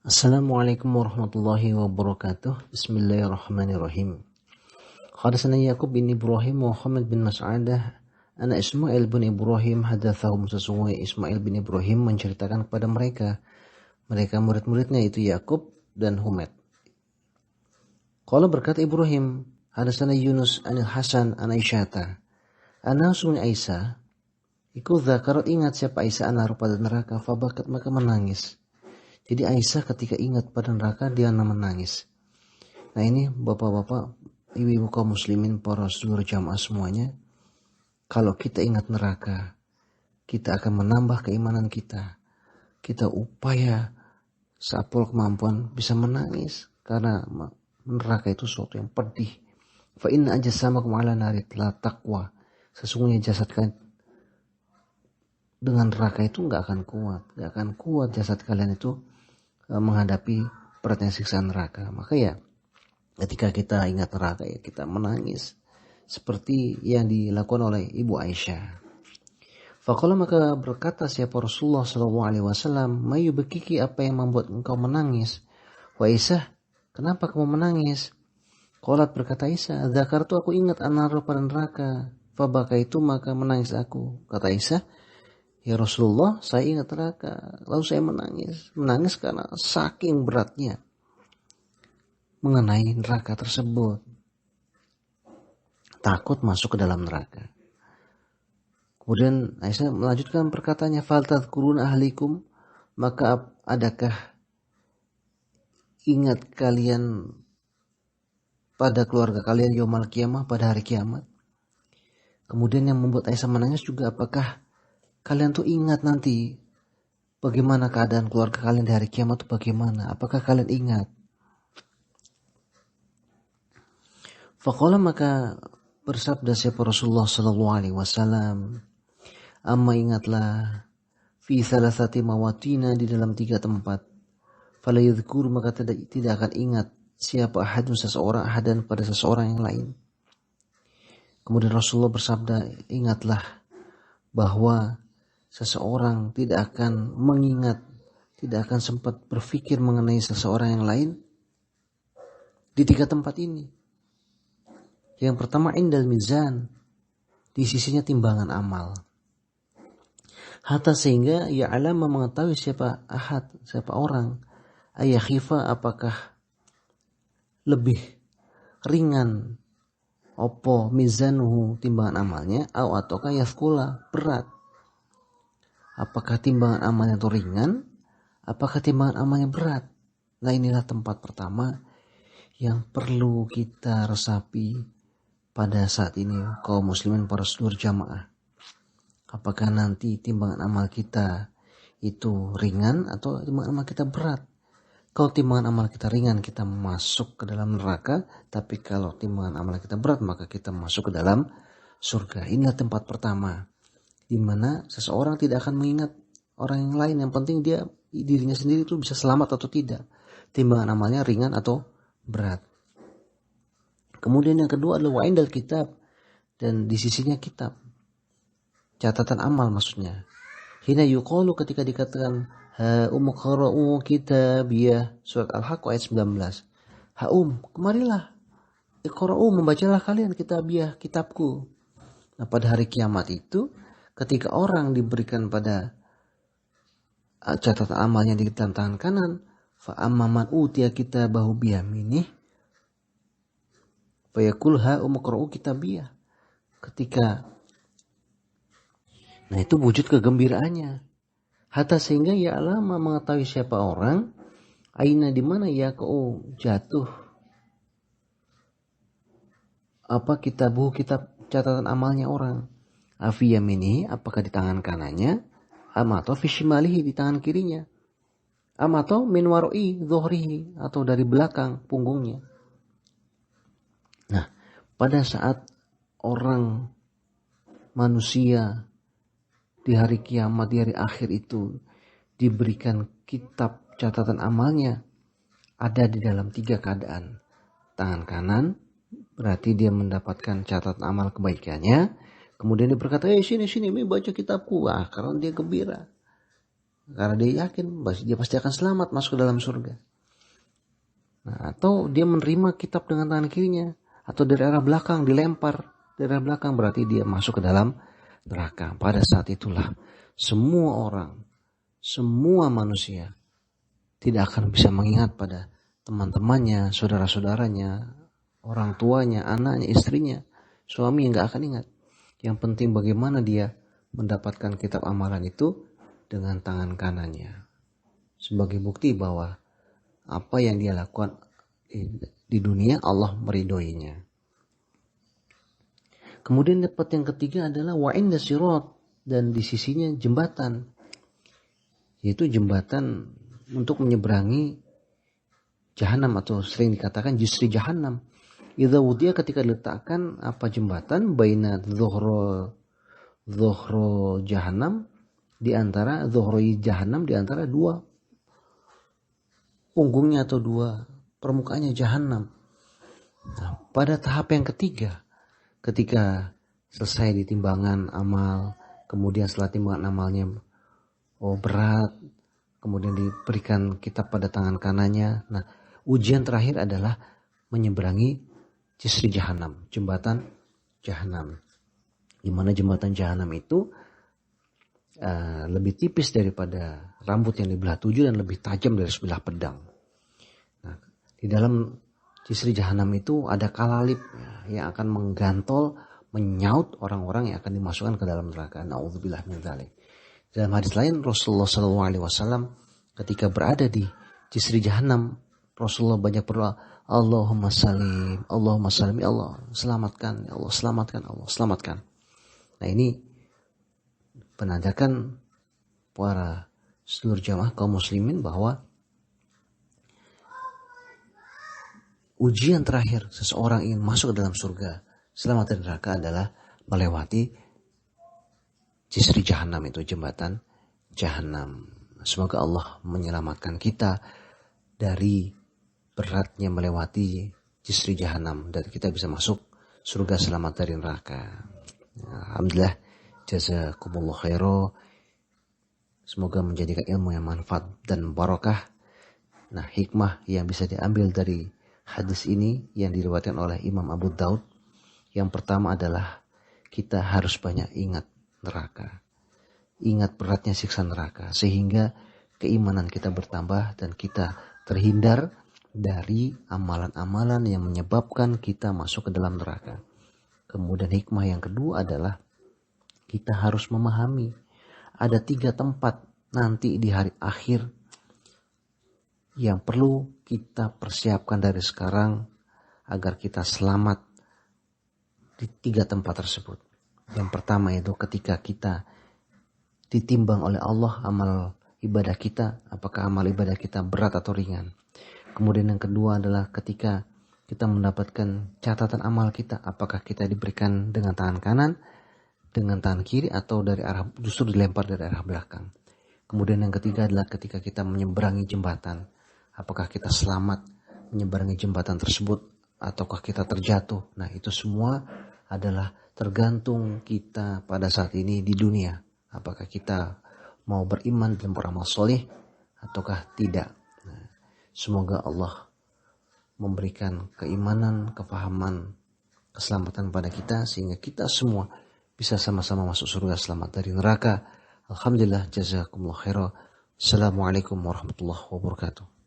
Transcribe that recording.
Assalamualaikum warahmatullahi wabarakatuh. Bismillahirrahmanirrahim. Hadasana Yaqub bin Ibrahim Muhammad bin Mas'adah. Anak Ismail bin Ibrahim hadatsahum, sesungguhnya Ismail bin Ibrahim menceritakan kepada mereka murid-muridnya itu Yaqub dan Humaid. Qala berkata Ibrahim, hadasana Yunus anil Hasan an Aisyata. Ana sungguh Aisyah, ikut zakarat ingat siapa Aisyah anar pada neraka, fabakat maka menangis. Jadi Aisyah ketika ingat pada neraka dia menangis. Nah ini bapak-bapak, ibu-ibu kaum muslimin, para seluruh jamaah semuanya. Kalau kita ingat neraka, kita akan menambah keimanan kita. Kita upaya seapol kemampuan bisa menangis. Karena neraka itu sesuatu yang pedih. Fa inna ajsamakum ala nari la taqwa. Sesungguhnya jasad kalian dengan neraka itu gak akan kuat jasad kalian itu menghadapi perhatian siksaan neraka. Maka ya ketika kita ingat neraka ya kita menangis seperti yang dilakukan oleh Ibu Aisyah. Faqala maka berkata siapa Rasulullah SAW, mayu bekiki, apa yang membuat engkau menangis? Wa Aisyah, kenapa kamu menangis? Qalat berkata Aisyah, zakartu aku ingat anar pada neraka, fabaka itu maka menangis aku. Kata Aisyah, ya Rasulullah, saya ingat neraka, lalu saya menangis. Menangis karena saking beratnya mengenai neraka tersebut. Takut masuk ke dalam neraka. Kemudian Aisyah melanjutkan perkataannya, faltadhkuruna ahlikum, maka adakah ingat kalian pada keluarga kalian yaumal qiyamah, pada hari kiamat. Kemudian yang membuat Aisyah menangis juga, apakah kalian tuh ingat nanti bagaimana keadaan keluarga kalian di hari kiamat itu bagaimana? Apakah kalian ingat? Faqala maka bersabda siapa Rasulullah SAW, amma ingatlah fi salasati mawatina, di dalam 3 tempat. Fala yadhkur, maka tidak akan ingat siapa ahadan pada seseorang yang lain. Kemudian Rasulullah bersabda, ingatlah bahwa seseorang tidak akan mengingat, tidak akan sempat berpikir mengenai seseorang yang lain di 3 tempat ini. Yang pertama, indal mizan, di sisinya timbangan amal. Hatta sehingga ya'lam, mengetahui siapa orang, ayakhifa, apakah lebih ringan opo mizanuhu, timbangan amalnya, ataukah yathqula, berat. Apakah timbangan amalnya itu ringan, apakah timbangan amalnya berat. Nah inilah tempat pertama yang perlu kita resapi pada saat ini kaum muslimin para seluruh jamaah. Apakah nanti timbangan amal kita itu ringan atau timbangan amal kita berat. Kalau timbangan amal kita ringan, kita masuk ke dalam neraka. Tapi kalau timbangan amal kita berat, maka kita masuk ke dalam surga. Inilah tempat pertama di mana seseorang tidak akan mengingat orang yang lain. Yang penting dirinya sendiri itu bisa selamat atau tidak, timbangan amalnya ringan atau berat. Kemudian yang kedua adalah wa'indal kitab, dan di sisinya kitab, catatan amal maksudnya. Hina yuqalu, ketika dikatakan umqra'u kitabiyah, surat Al-Haqq ayat 19. Kemarilah, iqra'u, membacalah kalian kitabiyah, kitabku. Nah pada hari kiamat itu, ketika orang diberikan pada catatan amalnya di dalam tangan kanan, fa amman utiya kitabahu biyaminih fa yaqul ha umqra'u kitabiyah. Nah itu wujud kegembiraannya. Hatta sehingga ya alama, mengetahui siapa orang, aina, di mana ya kau jatuh apa kitabuhu, kitab catatan amalnya orang. Afiyamini, apakah di tangan kanannya, amato fishimalihi, di tangan kirinya, amato min waroi dhuhrihi, atau dari belakang punggungnya. Nah pada saat orang manusia di hari kiamat, di hari akhir itu diberikan kitab catatan amalnya, ada di dalam 3 keadaan. Tangan kanan berarti dia mendapatkan catatan amal kebaikannya. Kemudian dia berkata, sini baca kitabku. Karena dia gembira. karena dia yakin dia pasti akan selamat masuk ke dalam surga. Nah, atau dia menerima kitab dengan tangan kirinya, atau dari arah belakang dilempar dari arah belakang, berarti dia masuk ke dalam neraka. Pada saat itulah semua orang, semua manusia tidak akan bisa mengingat pada teman-temannya, saudara-saudaranya, orang tuanya, anaknya, istrinya, suami yang gak akan ingat. Yang penting bagaimana dia mendapatkan kitab amalan itu dengan tangan kanannya. Sebagai bukti bahwa apa yang dia lakukan di dunia Allah meridhoinya. Kemudian dapat yang ketiga adalah wa inda sirat, dan di sisinya jembatan. Yaitu jembatan untuk menyeberangi jahanam, atau sering dikatakan jisri jahanam. Idza wudiya, ketika diletakkan apa jembatan baina dhuhro jahanam, di antara dhuhro jahanam, di antara dua punggungnya atau dua permukaannya jahanam. Nah, pada tahap yang ketiga, ketika selesai di timbangan amal, kemudian setelah timbangan amalnya berat, kemudian diberikan kitab pada tangan kanannya. Nah, ujian terakhir adalah menyeberangi jisri jahanam, jembatan jahanam. Di mana jembatan jahanam itu lebih tipis daripada rambut yang dibelah 7 dan lebih tajam dari sebilah pedang. Nah, di dalam jisri jahanam itu ada kalalip yang akan menggantol, menyaut orang-orang yang akan dimasukkan ke dalam neraka. Na'udzubillah min dzalik. Dalam hadis lain Rasulullah SAW ketika berada di jisri jahanam, Rasulullah banyak berdoa, Allahumma salim, Allahumma salim, ya Allah selamatkan, ya Allah selamatkan, Allah selamatkan. Nah, ini menandakan para seluruh jamaah kaum muslimin bahwa ujian terakhir seseorang ingin masuk ke dalam surga, selamat dari neraka, adalah melewati jisri jahanam, itu jembatan jahanam. Semoga Allah menyelamatkan kita dari beratnya melewati jisri jahanam dan kita bisa masuk surga selamat dari neraka. Alhamdulillah, jazakumullah khairan. Semoga menjadikan ilmu yang manfaat dan barokah. Nah, hikmah yang bisa diambil dari hadis ini yang diriwayatkan oleh Imam Abu Daud, yang pertama adalah kita harus banyak ingat neraka. Ingat beratnya siksa neraka, sehingga keimanan kita bertambah dan kita terhindar dari amalan-amalan yang menyebabkan kita masuk ke dalam neraka. Kemudian hikmah yang kedua adalah kita harus memahami ada 3 tempat nanti di hari akhir yang perlu kita persiapkan dari sekarang agar kita selamat di 3 tempat tersebut. Yang pertama itu ketika kita ditimbang oleh Allah amal ibadah kita, apakah amal ibadah kita berat atau ringan. Kemudian yang kedua adalah ketika kita mendapatkan catatan amal kita, apakah kita diberikan dengan tangan kanan, dengan tangan kiri, atau dari arah justru dilempar dari arah belakang. Kemudian yang ketiga adalah ketika kita menyeberangi jembatan, apakah kita selamat menyeberangi jembatan tersebut ataukah kita terjatuh. Nah, itu semua adalah tergantung kita pada saat ini di dunia. Apakah kita mau beriman dan beramal soleh ataukah tidak. Nah, semoga Allah memberikan keimanan, kefahaman, keselamatan pada kita sehingga kita semua bisa sama-sama masuk surga selamat dari neraka. Alhamdulillah, jazakumullah khairan. Assalamualaikum warahmatullahi wabarakatuh.